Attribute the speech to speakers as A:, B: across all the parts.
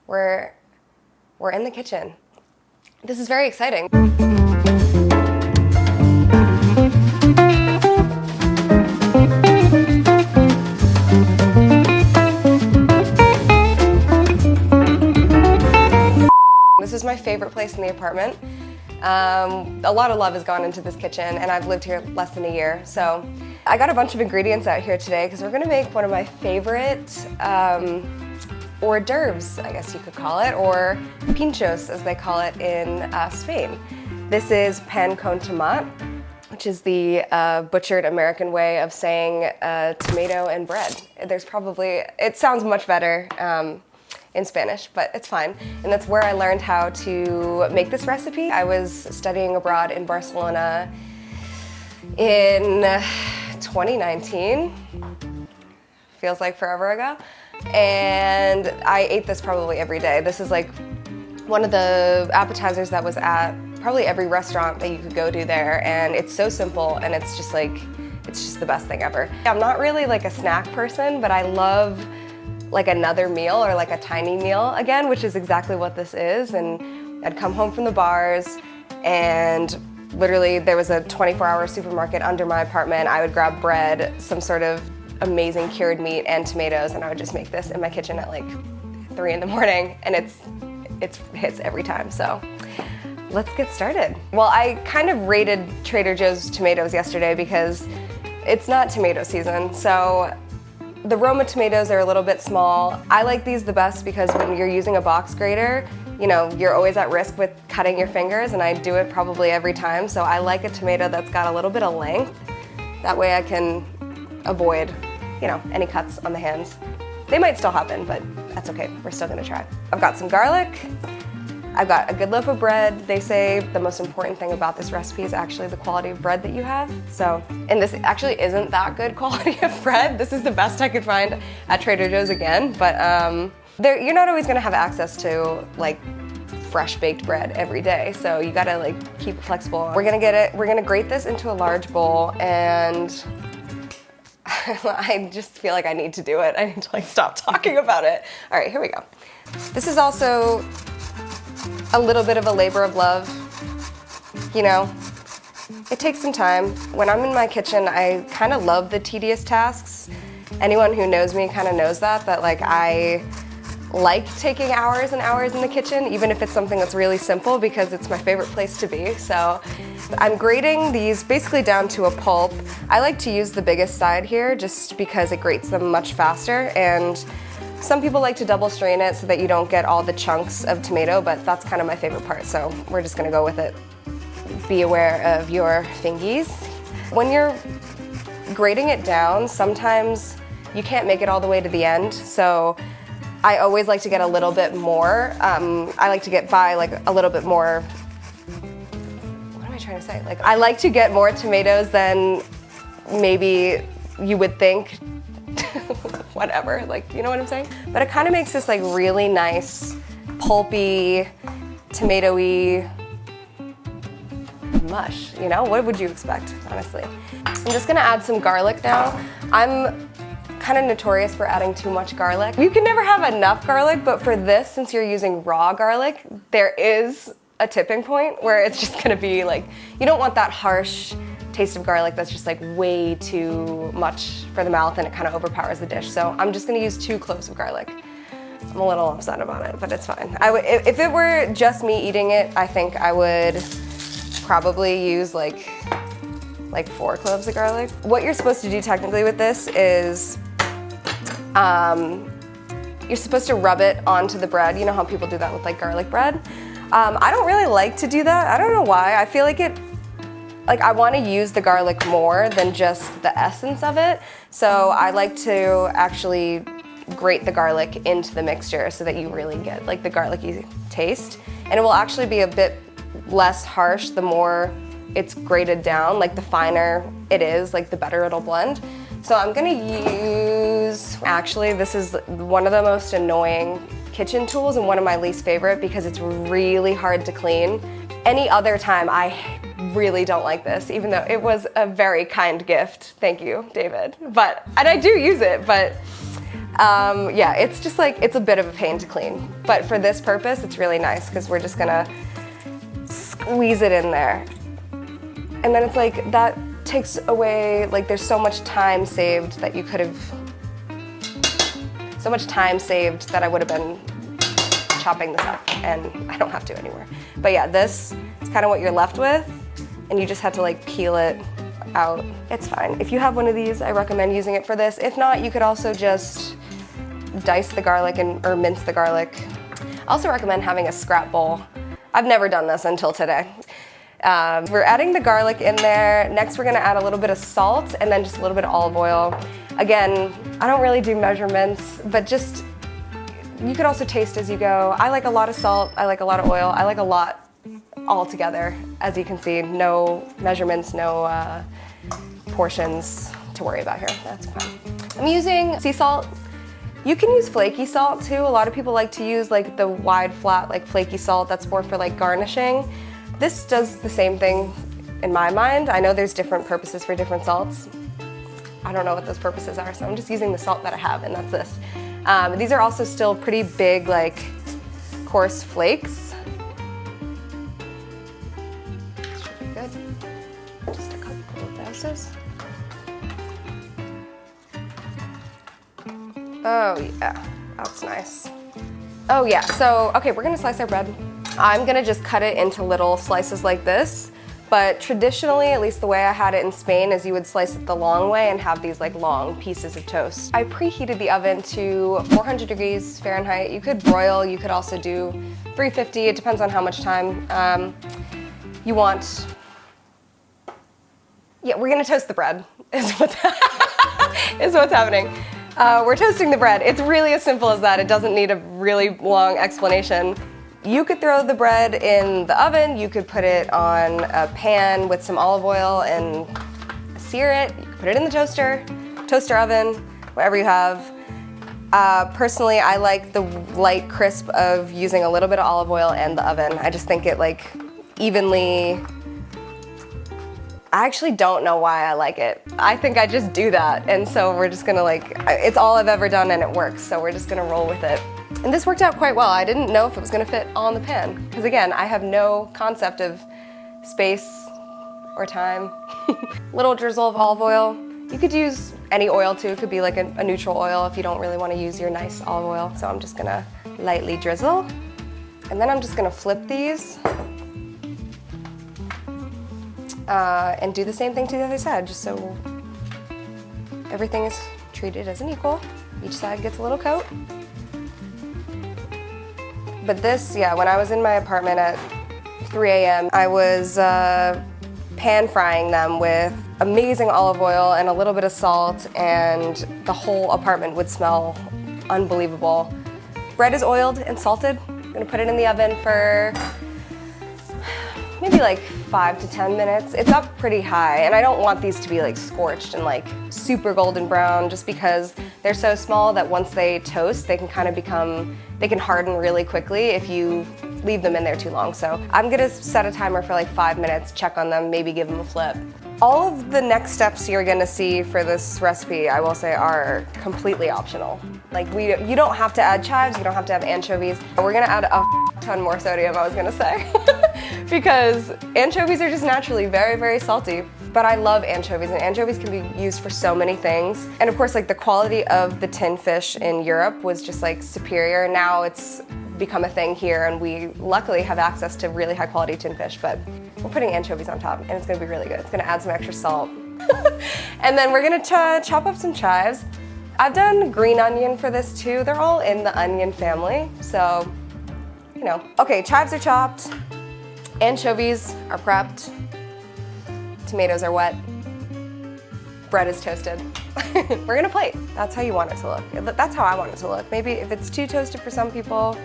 A: we're in the kitchen. This is very exciting. This is my favorite place in the apartment. A lot of love has gone into this kitchen, and I've lived here less than a year. So I got a bunch of ingredients out here today because we're gonna make one of my favorite hors d'oeuvres, I guess you could call it, or pinchos as they call it in Spain. This is CON TOMATE, which is the butchered American way of saying tomato and bread. It sounds much better in Spanish, but it's fine. And that's where I learned how to make this recipe. I was studying abroad in Barcelona in 2019. Feels like forever ago. And I ate this probably every day. This is like one of the appetizers that was at probably every restaurant that you could go to there. And it's so simple, and it's just the best thing ever. I'm not really like a snack person, but I love like another meal or like a tiny meal again, which is exactly what this is. And I'd come home from the bars, and literally there was a 24-hour supermarket under my apartment. I would grab bread, some sort of amazing cured meat, and tomatoes, and I would just make this in my kitchen at like 3 in the morning, and it hits every time. So let's get started. Well, I kind of raided Trader Joe's tomatoes yesterday because it's not tomato season, so the Roma tomatoes are a little bit small. I like these the best because when you're using a box grater, you know, you're always at risk with cutting your fingers, and I do it probably every time. So I like a tomato that's got a little bit of length. That way I can avoid, you know, any cuts on the hands. They might still happen, but that's okay. We're still gonna try. I've got some garlic. I've got a good loaf of bread. They say the most important thing about this recipe is actually the quality of bread that you have. So, and this actually isn't that good quality of bread. This is the best I could find at Trader Joe's again, but you're not always gonna have access to like fresh baked bread every day. So you gotta like keep it flexible. We're gonna grate this into a large bowl, and I just feel like I need to do it. I need to like stop talking about it. All right, here we go. This is also a little bit of a labor of love, you know. It takes some time. When I'm in my kitchen, I kind of love the tedious tasks. Anyone who knows me kind of knows that like I like taking hours and hours in the kitchen, even if it's something that's really simple, because it's my favorite place to be. So I'm grating these basically down to a pulp. I like to use the biggest side here just because it grates them much faster, and some people like to double strain it so that you don't get all the chunks of tomato, but that's kind of my favorite part, so we're just gonna go with it. Be aware of your fingies. When you're grating it down, sometimes you can't make it all the way to the end, so I always like to get a little bit more. I like to get by like a little bit more, what am I trying to say? Like, I like to get more tomatoes than maybe you would think. Whatever, like, you know what I'm saying? But it kind of makes this like really nice, pulpy, tomatoey mush, you know? What would you expect, honestly? I'm just gonna add some garlic now. I'm kind of notorious for adding too much garlic. You can never have enough garlic, but for this, since you're using raw garlic, there is a tipping point where it's just gonna be like, you don't want that harsh taste of garlic that's just like way too much for the mouth, and it kind of overpowers the dish. So I'm just gonna use 2 cloves of garlic. I'm a little upset about it, but it's fine. If it were just me eating it, I think I would probably use like 4 cloves of garlic. What you're supposed to do technically with this is you're supposed to rub it onto the bread. You know how people do that with like garlic bread? I don't really like to do that. I don't know why. I feel like I want to use the garlic more than just the essence of it. So I like to actually grate the garlic into the mixture so that you really get like the garlicky taste. And it will actually be a bit less harsh the more it's grated down. Like the finer it is, like the better it'll blend. So I'm gonna use, actually this is one of the most annoying kitchen tools and one of my least favorite because it's really hard to clean. Any other time I really don't like this, even though it was a very kind gift. Thank you, David. And I do use it, but Yeah, it's just like, it's a bit of a pain to clean. But for this purpose, it's really nice because we're just gonna squeeze it in there. And then it's like, that takes away, like there's so much time saved that you could have, so much time saved that I would have been chopping this up, and I don't have to anymore. But yeah, this is kind of what you're left with, and you just have to like peel it out. It's fine. If you have one of these, I recommend using it for this. If not, you could also just dice the garlic or mince the garlic. I also recommend having a scrap bowl. I've never done this until today. We're adding the garlic in there. Next, we're gonna add a little bit of salt and then just a little bit of olive oil. Again, I don't really do measurements, but just, you could also taste as you go. I like a lot of salt, I like a lot of oil, I like a lot all together. As you can see, no measurements, no portions to worry about here. That's fine. I'm using sea salt. You can use flaky salt too. A lot of people like to use like the wide, flat, like flaky salt. That's more for like garnishing. This does the same thing in my mind. I know there's different purposes for different salts. I don't know what those purposes are, so I'm just using the salt that I have, and that's this. These are also still pretty big, like coarse flakes. Should be good. Just a couple of doses. Oh yeah, that's nice. Oh yeah, so, okay, we're gonna slice our bread. I'm gonna just cut it into little slices like this, but traditionally, at least the way I had it in Spain, is you would slice it the long way and have these like long pieces of toast. I preheated the oven to 400 degrees Fahrenheit. You could broil, you could also do 350, it depends on how much time you want. Yeah, we're gonna toast the bread, is what's happening. We're toasting the bread. It's really as simple as that. It doesn't need a really long explanation. You could throw the bread in the oven, you could put it on a pan with some olive oil and sear it. You could put it in the toaster oven, whatever you have. Personally, I like the light crisp of using a little bit of olive oil and the oven. I just think it like evenly, I actually don't know why I like it. I think I just do that, and so we're just gonna like, it's all I've ever done and it works, so we're just gonna roll with it. And this worked out quite well. I didn't know if it was gonna fit on the pan, because again, I have no concept of space or time. Little drizzle of olive oil. You could use any oil too. It could be like a neutral oil if you don't really wanna use your nice olive oil. So I'm just gonna lightly drizzle. And then I'm just gonna flip these and do the same thing to the other side, just so everything is treated as an equal. Each side gets a little coat. But this, yeah, when I was in my apartment at 3 a.m., I was pan frying them with amazing olive oil and a little bit of salt, and the whole apartment would smell unbelievable. Bread is oiled and salted. I'm gonna put it in the oven for maybe like 5 to 10 minutes. It's up pretty high, and I don't want these to be like scorched and like super golden brown, just because they're so small that once they toast, they can kind of become, they can harden really quickly if you leave them in there too long. So I'm gonna set a timer for like 5 minutes, check on them, maybe give them a flip. All of the next steps you're gonna see for this recipe, I will say, are completely optional. Like you don't have to add chives, you don't have to have anchovies. We're gonna add a ton more sodium, I was gonna say, because anchovies are just naturally very, very salty. But I love anchovies, and anchovies can be used for so many things. And of course, like the quality of the tin fish in Europe was just like superior. Now it's become a thing here, and we luckily have access to really high quality tin fish, but we're putting anchovies on top, and it's gonna be really good. It's gonna add some extra salt. And then we're gonna chop up some chives. I've done green onion for this too. They're all in the onion family, so, you know. Okay, chives are chopped, anchovies are prepped, tomatoes are wet, bread is toasted. We're gonna plate. That's how you want it to look. That's how I want it to look. Maybe if it's too toasted for some people,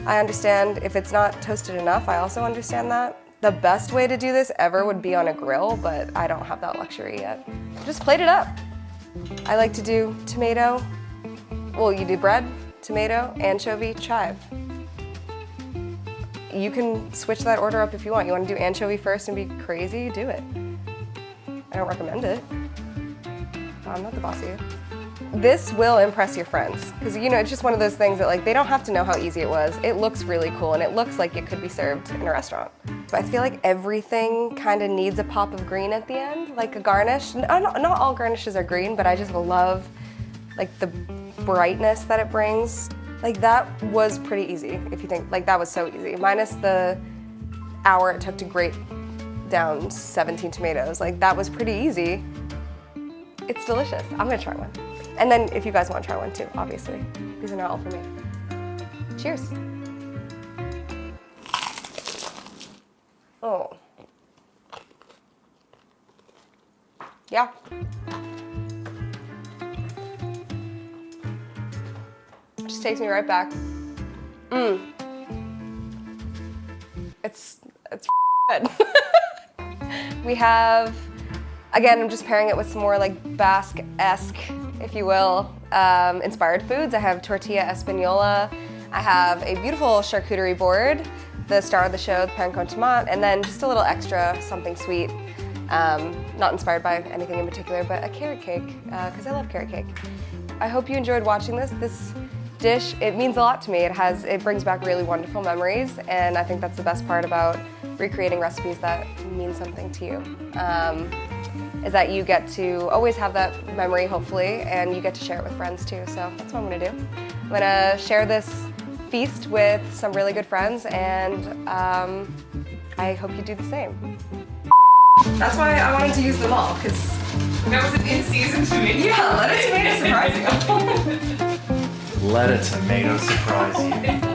A: I understand. If it's not toasted enough, I also understand that. The best way to do this ever would be on a grill, but I don't have that luxury yet. Just plate it up. I like to do tomato. Well, you do bread, tomato, anchovy, chive. You can switch that order up if you want. You want to do anchovy first and be crazy, do it. I don't recommend it. I'm not the boss of you. this will impress your friends. Because you know, it's just one of those things that like, they don't have to know how easy it was. It looks really cool and it looks like it could be served in a restaurant. So I feel like everything kind of needs a pop of green at the end, like a garnish. Not all garnishes are green, but I just love like the brightness that it brings. Like that was pretty easy, if you think, like that was so easy. Minus the hour it took to grate down 17 tomatoes. Like that was pretty easy. It's delicious. I'm gonna try one. And then if you guys want to try one too, obviously. These are not all for me. Cheers. Oh. Yeah. Just takes me right back. It's good. We have, again, I'm just pairing it with some more like Basque-esque, if you will, inspired foods. I have tortilla española. I have a beautiful charcuterie board, the star of the show, the CON TOMATE, and then just a little extra, something sweet. Not inspired by anything in particular, but a carrot cake, because I love carrot cake. I hope you enjoyed watching this. This dish, it means a lot to me. It brings back really wonderful memories, and I think that's the best part about recreating recipes that mean something to you, is that you get to always have that memory, hopefully, and you get to share it with friends too. So that's what I'm gonna do. I'm gonna share this feast with some really good friends, and I hope you do the same. That's why I wanted to use them all, because
B: that was an in-season tomato.
A: Yeah, let a tomato surprise you.
C: Let a tomato surprise you.